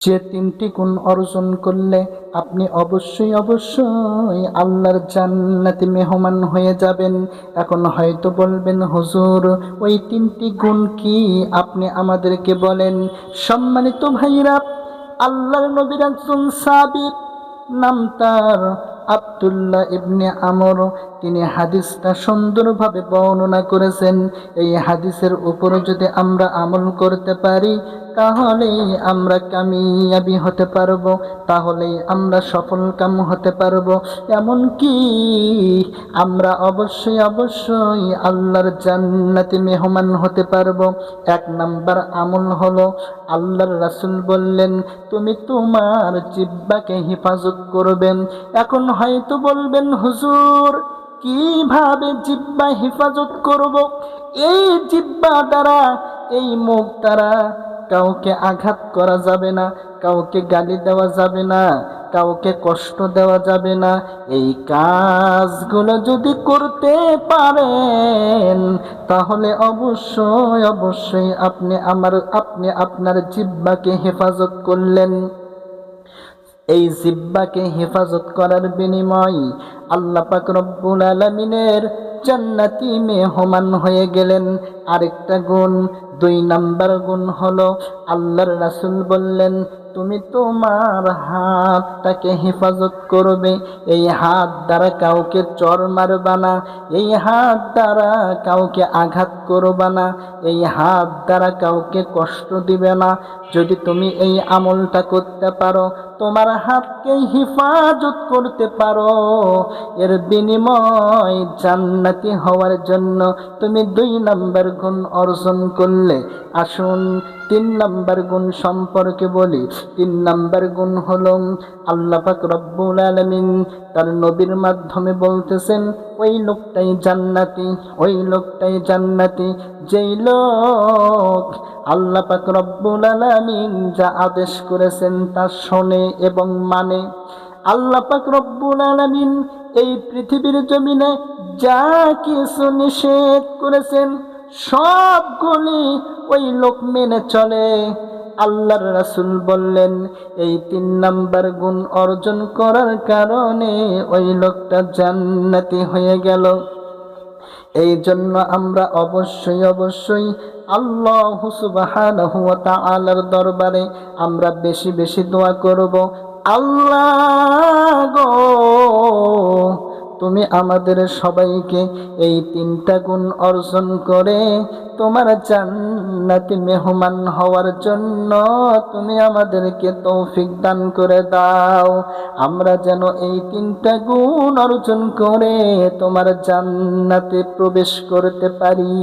যে তিনটি গুণ অর্জন করলে আপনি অবশ্যই অবশ্যই আল্লাহর জান্নাতে মেহমান হয়ে যাবেন। এখন হয়তো বলবেন, হুজুর ওই তিনটি গুণ কি, আপনি আমাদেরকে বলেন। সম্মানিত ভাইরা, আল্লাহর নবীর একজন সাহাবী, নাম তার আব্দুল্লাহ ইবনে আমর, তিনি হাদিসটা সুন্দরভাবে বর্ণনা করেছেন। এই হাদিসের উপরে যদি আমরা আমল করতে পারি, তাহলেই আমরা কামিয়াবি হতে পারবো, তাহলেই আমরা সফল কাম হতে পারবো। এমনকি আমরা অবশ্যই অবশ্যই আল্লাহর জান্নাতে মেহমান হতে পারবো। এক নাম্বার আমল হলো, আল্লাহর রাসূল বললেন, তুমি তোমার জিহ্বাকে হেফাজত করবেন। এখন হয়তো বলবেন, হুজুর কিভাবে জিহ্বা হেফাজত করব? এই জিহ্বা দ্বারা, এই মুখ দ্বারা কাউকে আঘাত করা যাবে না, কাউকে গালি দেওয়া যাবে না, কাউকে কষ্ট দেওয়া যাবে না। এই কাজগুলো যদি করতে পারেন, তাহলে অবশ্যই অবশ্যই আপনি আপনার জিহ্বাকে হেফাজত করলেন। এই জিহ্বাকে হেফাজত করার বিনিময় আল্লাহ পাক রব্বুল আলামিনের জান্নাতি মেহমান হয়ে গেলেন। আরেকটা গুণ, 2 নাম্বার গুণ হলো, আল্লাহর রাসূল বললেন, তুমি তোমার হাতটাকে হেফাজত করবে। এই হাত দ্বারা কাউকে চড় মারবা না, এই হাত দ্বারা কাউকে আঘাত করবা না, এই হাত দ্বারা কাউকে কষ্ট দিবে না। যদি তুমি এই আমলটা করতে পারো, তোমার হাতকে হেফাজত করতে পারো, এর বিনিময় জান্নাতি হওয়ার জন্য তুমি 2 নাম্বার গুণ অর্জন করলে। আসুন 3 নাম্বার গুণ সম্পর্কে বলি। 3 নাম্বার গুণ হলো, আল্লাহ পাক রব্বুল আলামিন তার নবীর মাধ্যমে বলতেছেন, ওই লোকটাই জান্নাতি, ওই লোকটাই জান্নাতি, যেই লোক আল্লাহ পাক রব্বুল আলামিন যা আদেশ করেছেন তা শোনে এবং মানে। আল্লাহ পাক রব্বুল আলামিন এই পৃথিবীর জমিনে যা কিছু নিষেধ করেছেন সবগুলি ওই লোক মেনে চলে। আল্লাহর রাসূল বললেন, এই 3 নাম্বার গুণ অর্জন করার কারণে ওই লোকটা জান্নাতি হয়ে গেল। এই জন্য আমরা অবশ্যই অবশ্যই আল্লাহ সুবহানাহু ওয়া তাআলার দরবারে আমরা বেশি বেশি দোয়া করব, আল্লাহ গো, তুমি আমাদের সবাইকে এই 3টা গুণ অর্জন করে তোমার জান্নাতি মেহমান হওয়ার জন্য তুমি আমাদেরকে তৌফিক দান করে দাও। আমরা যেন এই 3টা গুণ অর্জন করে তোমার জান্নাতে প্রবেশ করতে পারি।